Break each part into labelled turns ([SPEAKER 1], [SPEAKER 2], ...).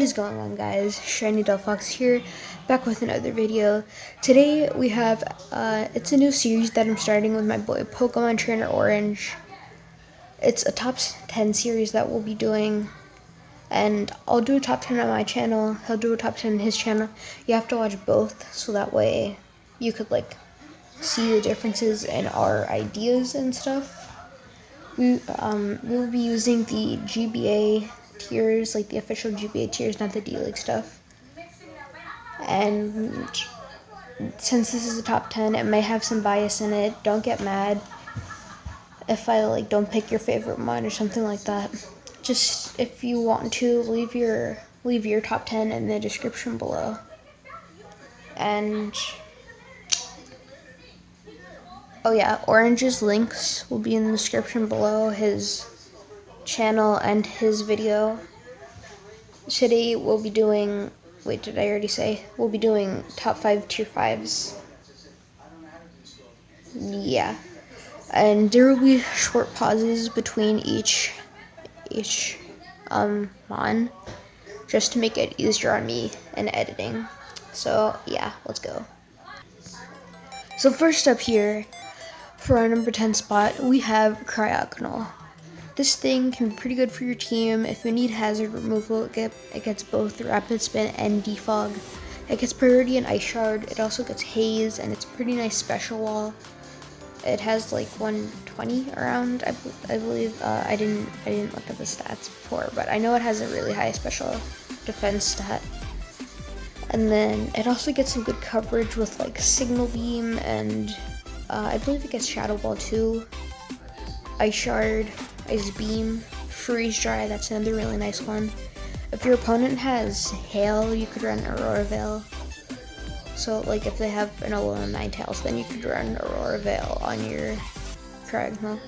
[SPEAKER 1] is going on, guys? Shiny Fox here, back with another video. Today we have it's a new series that I'm starting with my boy Pokemon Trainer Orange. It's a top 10 series that we'll be doing, and I'll do a top 10 on my channel. He'll do a top 10 on his channel. You have to watch both, so that way you could see the differences in our ideas and stuff. We will be using the GBA tiers, like the official GBA tiers, not the D-League stuff. And since this is a top 10, it may have some bias in it. Don't get mad if I don't pick your favorite one or something like that. Just if you want to, leave your top 10 in the description below. And oh yeah, Orange's links will be in the description below, his channel and his video. Today we'll be doing, wait, did I already say? We'll be doing top 5 tier 5s. Yeah. And there will be short pauses between each mon, just to make it easier on me in editing. So yeah, let's go. So first up here, for our number 10 spot, we have Cryogonal. This thing can be pretty good for your team. If you need hazard removal, it gets both Rapid Spin and Defog. It gets priority and Ice Shard. It also gets Haze, and it's a pretty nice special wall. It has 120 around, I believe. I didn't look at the stats before, but I know it has a really high special defense stat. And then it also gets some good coverage with Signal Beam, and I believe it gets Shadow Ball too. Ice Shard, Ice Beam, Freeze Dry, that's another really nice one. If your opponent has Hail, you could run Aurora Veil. So if they have an Alolan Ninetales, then you could run Aurora Veil on your Cryogonal.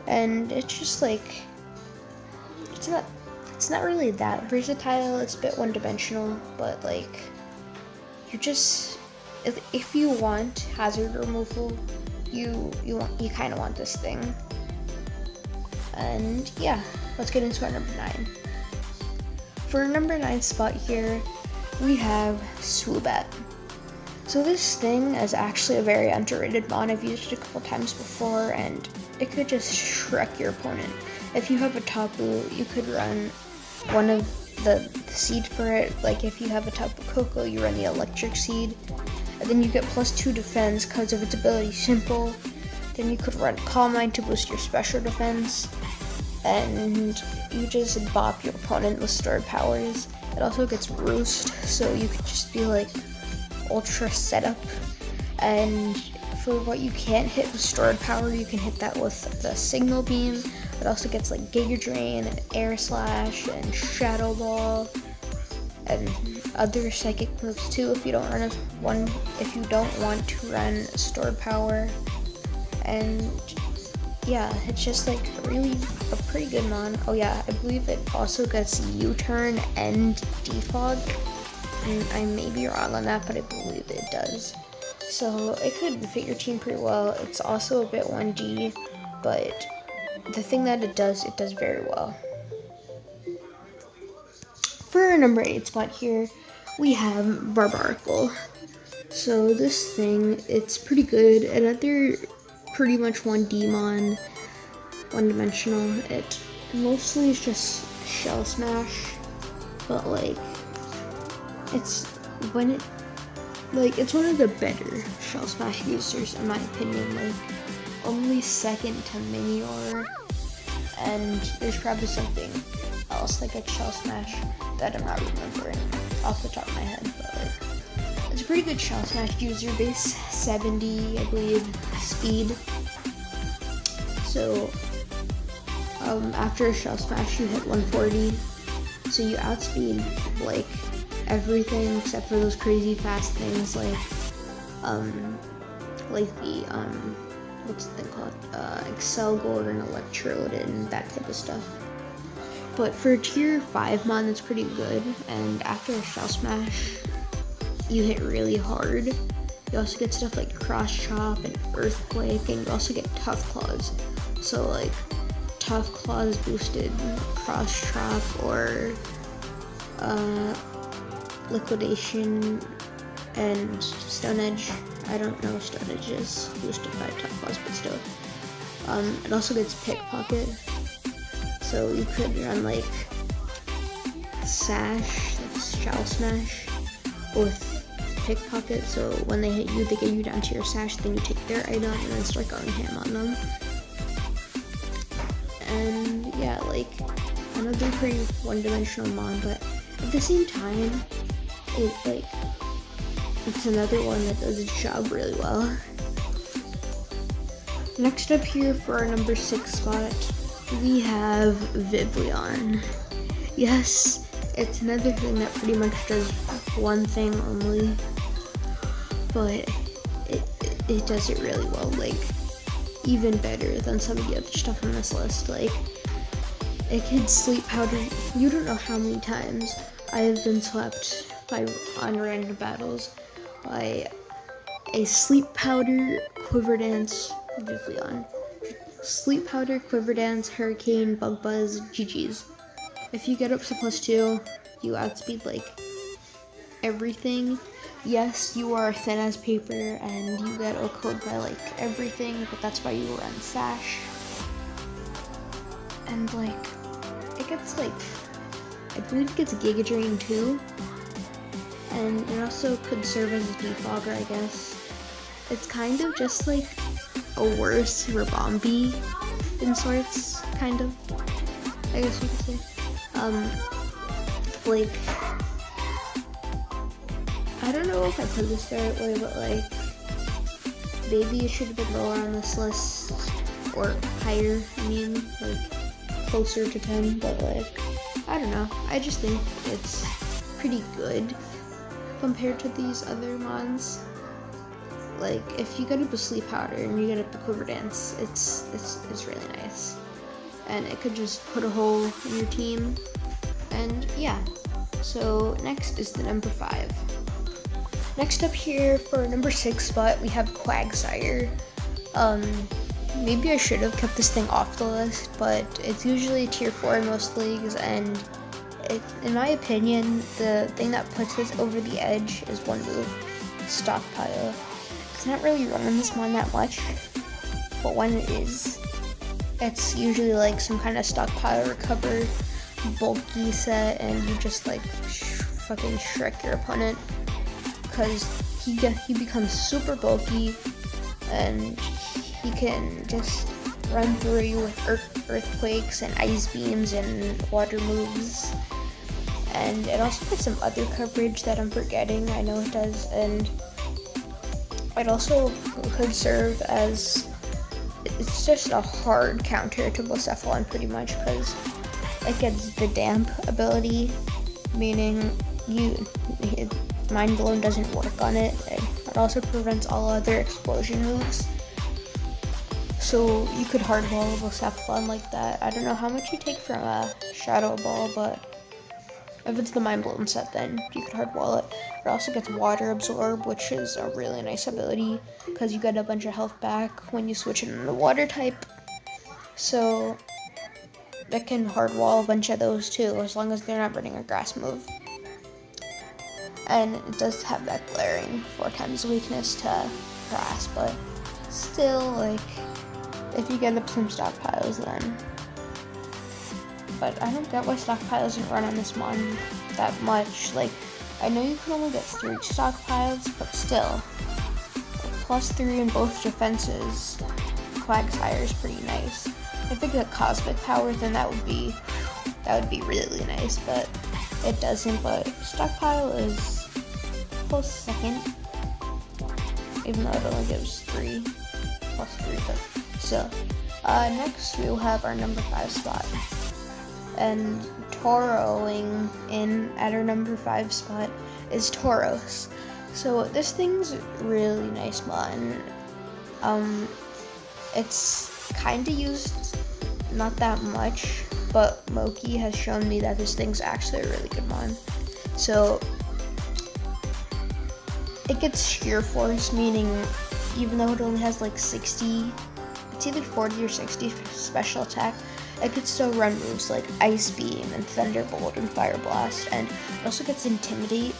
[SPEAKER 1] And it's just it's not really that versatile. It's a bit one-dimensional, but you just, if you want hazard removal, you kind of want this thing. And yeah, let's get into our number 9. For our number 9 spot here, we have Swoobat. So this thing is actually a very underrated mon. I've used it a couple times before, and it could just Shrek your opponent. If you have a Tapu, you could run one of the seed for it. If you have a Tapu Koko, you run the Electric Seed, and then you get +2 defense because of its ability Simple. Then you could run Calm Mind to boost your special defense, and you just bop your opponent with stored powers. It also gets Roost, so you could just be ultra setup, and for what you can't hit with stored power, you can hit that with the Signal Beam. It also gets Giga Drain and Air Slash and Shadow Ball and other psychic moves too if you don't want to run stored power. And yeah, it's just really a pretty good mon. Oh yeah, I believe it also gets U-Turn and Defog. And I may be wrong on that, but I believe it does. So it could fit your team pretty well. It's also a bit 1D, but the thing that it does very well. For our number 8 spot here, we have Barbaracle. So this thing, it's pretty good. Another pretty much 1D mon, one-dimensional. It mostly is just Shell Smash, but it's one of the better Shell Smash users in my opinion. Only second to Minior, and there's probably something else like a Shell Smash that I'm not remembering off the top of my head, but it's a pretty good Shell Smash user. Base 70, I believe, speed. So after a Shell Smash, you hit 140, so you outspeed everything except for those crazy fast things the what's the thing called, Excelgor and Electrode and that type of stuff. But for tier 5 mon, it's pretty good, and after a Shell Smash, you hit really hard. You also get stuff like Cross Chop and Earthquake, and you also get Tough Claws. So Tough Claws boosted Cross Chop, or Liquidation, and Stone Edge. I don't know what Stone Edge is, boosted by top class, but still. It also gets Pickpocket, so you could run like Sash, that's Shell Smash, with Pickpocket, so when they hit you, they get you down to your Sash, then you take their item and then start going ham on them. And yeah, like, another pretty one-dimensional mon, but at the same time, it's another one that does its job really well. Next up here for our number 6 spot, we have Vivillon. Yes, it's another thing that pretty much does one thing only, but it does it really well, like, even better than some of the other stuff on this list. Like, it can sleep powder. You don't know how many times I have been swept on random battles by a Sleep Powder, Quiver Dance, Vivillon. Sleep Powder, Quiver Dance, Hurricane, Bug Buzz, GG's. If you get up to +2, you outspeed like everything. Yes, you are thin as paper and you get OHKO'd by like everything, but that's why you run Sash. And like, it gets like, I believe it gets Giga Drain too. And it also could serve as a defogger, I guess. It's kind of just like a worse Rabombi in sorts, kind of, I guess you could say. Like, I don't know if I put this the right way, but like, maybe it should have been lower on this list, or higher, I mean, like, closer to 10, but like, I don't know, I just think it's pretty good compared to these other mons. Like, if you get up a Sleep Powder and you get up the Quiver Dance, it's really nice. And it could just put a hole in your team. And yeah, so next is the number 5. Next up here for number 6 spot, we have Quagsire. Maybe I should have kept this thing off the list, but it's usually tier 4 in most leagues, and in my opinion, the thing that puts this over the edge is one move, Stockpile. It's not really running this mon that much, but when it is, it's usually like some kind of Stockpile recover, bulky set, and you just like fucking Shrek your opponent, because he becomes super bulky, and he can just run through you with earthquakes and ice beams and water moves. And it also has some other coverage that I'm forgetting. I know it does, and it also could serve as, it's just a hard counter to Blacephalon pretty much, because it gets the damp ability, meaning Mind Blown doesn't work on it. It also prevents all other explosion moves. So you could hardwall Blacephalon like that. I don't know how much you take from a Shadow Ball, but if it's the Mind Blown set, then you could hardwall it. It also gets Water Absorb, which is a really nice ability, because you get a bunch of health back when you switch it into Water type. So it can hardwall a bunch of those too, as long as they're not running a grass move. And it does have that glaring 4 times weakness to grass, but still, like, if you get up some stockpiles, then. But I don't get why stockpile isn't run on this mon that much. Like, I know you can only get 3 stockpiles, but still, +3 in both defenses, Quagsire is pretty nice. If it got Cosmic Power, then that would be really nice, but it doesn't. But stockpile is close second, even though it only gives 3 +3, but still. Next we'll have our number 5 spot, and Tauroing in at our number 5 spot is Tauros. So this thing's really nice mon. It's kind of used not that much, but Moki has shown me that this thing's actually a really good mon. So it gets Sheer Force, meaning even though it only has like 60, it's either 40 or 60 special attack, it could still run moves like Ice Beam and Thunderbolt and Fire Blast, and it also gets Intimidate.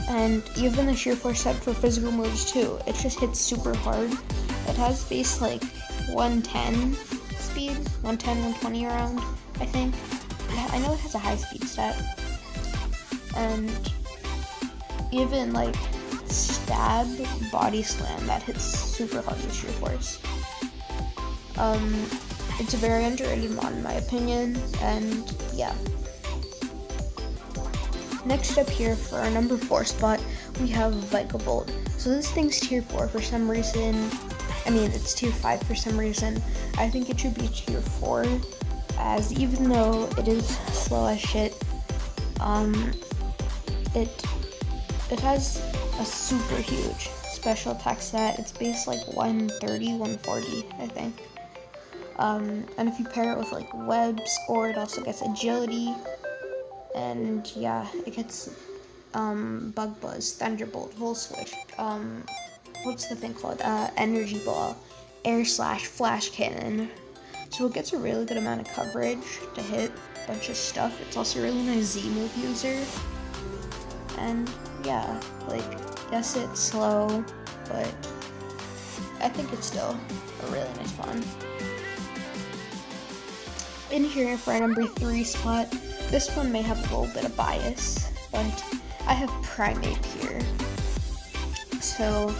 [SPEAKER 1] And even the Sheer Force set for physical moves too. It just hits super hard. It has base like 110 speed, 110, 120 around, I think. I know it has a high speed stat. And even like Stab, Body Slam, that hits super hard with Sheer Force. It's a very underrated mod in my opinion, and yeah. Next up here for our number 4 spot, we have Bolt. So this thing's tier 4 for some reason. I mean, it's tier 5 for some reason. I think it should be tier 4, as even though it is slow as shit, it has a super huge special attack stat. It's base like 130, 140, I think. And if you pair it with like webs, or it also gets agility, and yeah, it gets Bug Buzz, Thunderbolt, Volt Switch, what's the thing called? Energy Ball, Air Slash, Flash Cannon. So it gets a really good amount of coverage to hit a bunch of stuff. It's also a really nice Z move user. And yeah, like, yes, it's slow, but I think it's still a really nice pawn. In here for our number 3 spot, this one may have a little bit of bias, but I have Primate here. So,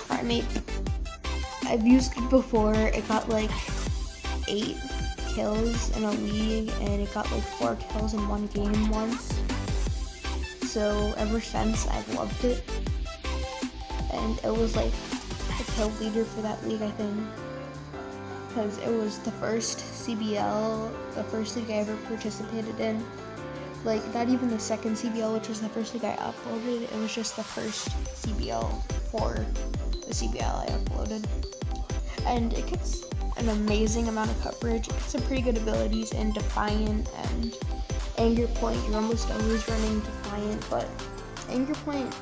[SPEAKER 1] Primate, I've used it before. It got like 8 kills in a league, and it got like 4 kills in one game once. So, ever since, I've loved it. And it was like the kill leader for that league, I think. Because it was the first CBL, the first league I ever participated in. Like, not even the second CBL, which was the first league I uploaded. It was just the first CBL for the CBL I uploaded. And it gets an amazing amount of coverage. It gets some pretty good abilities in Defiant and Anger Point. You're almost always running Defiant, but Anger Point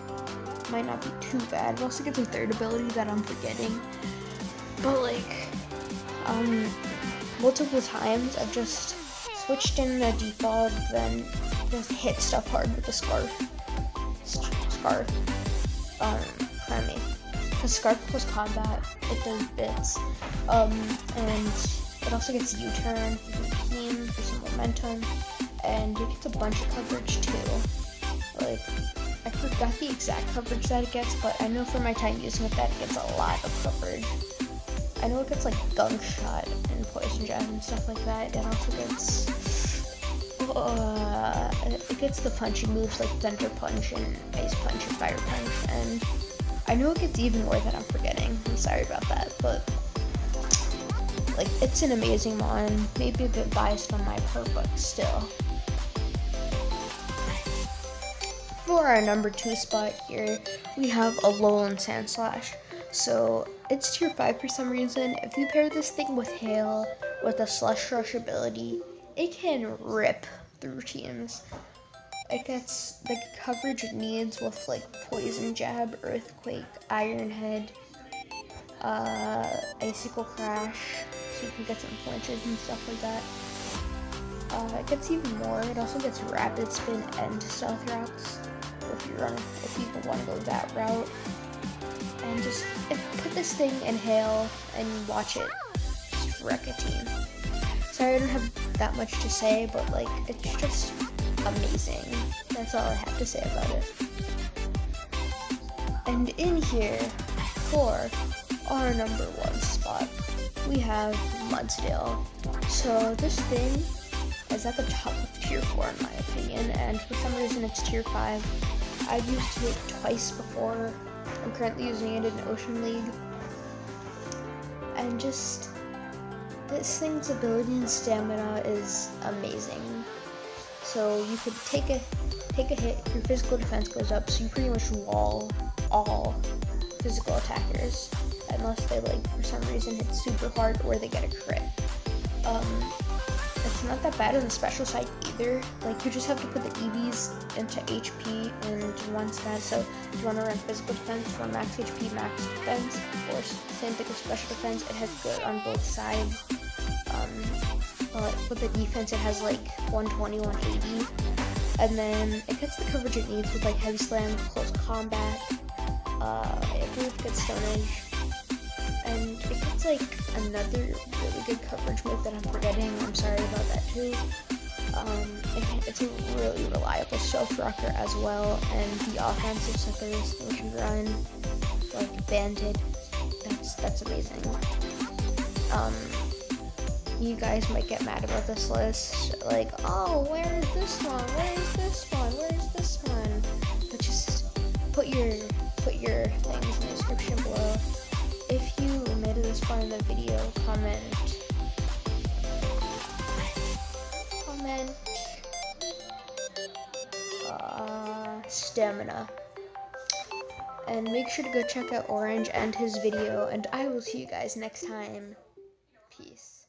[SPEAKER 1] might not be too bad. It also gets a third ability that I'm forgetting. But like, multiple times I've just switched in the default, then just hit stuff hard with the Scarf. Primate. Because Scarf plus combat, it does bits. And it also gets U-turn for the team, for some momentum, and it gets a bunch of coverage too. Like, I forgot the exact coverage that it gets, but I know from my time using it that it gets a lot of coverage. I know it gets like Gunk Shot and Poison Jab and stuff like that. It also gets the punching moves like Thunder Punch and Ice Punch and Fire Punch, and I know it gets even more that I'm forgetting. I'm sorry about that, but like, it's an amazing mod. Maybe a bit biased on my part, but still. For our number 2 spot here, we have Alolan Sandslash. So it's tier 5 for some reason. If you pair this thing with Hail, with a Slush Rush ability, it can rip through teams. It gets the coverage it needs with like Poison Jab, Earthquake, Iron Head, Icicle Crash, so you can get some flinches and stuff like that. It gets even more. It also gets Rapid Spin and Stealth Rocks if you want to go that route. And just put this thing in Hail and watch it just wreck a team. Sorry, I don't have that much to say, but like, it's just amazing. That's all I have to say about it. And in here, for our number 1 spot, we have Mudsdale. So this thing is at the top of tier 4 in my opinion, and for some reason it's tier 5. I've used it twice before. I'm currently using it in Ocean League, and just this thing's ability and stamina is amazing. So you could take a hit, your physical defense goes up, so you pretty much wall all physical attackers, unless they like for some reason hit super hard or they get a crit. It's not that bad on the special side either. Like, you just have to put the EVs into HP and one stat. So if you want to run physical defense for max HP, max defense, or same thing with special defense, it has good on both sides. With the defense, it has like 120, 180. And then it gets the coverage it needs with like heavy slam, close combat. I believe it gets Stone Edge. And it gets like another really good coverage move that I'm forgetting. I'm sorry about that too. It's a really reliable stealth rocker as well, and the offensive stuff that this thing can run, like Banded, that's amazing. You guys might get mad about this list, like, oh, where is this one? Where is this one? Where is this one? But just put your things in the description below. If you made it this far in the video, comment stamina, and make sure to go check out Orange and his video, and I will see you guys next time. Peace.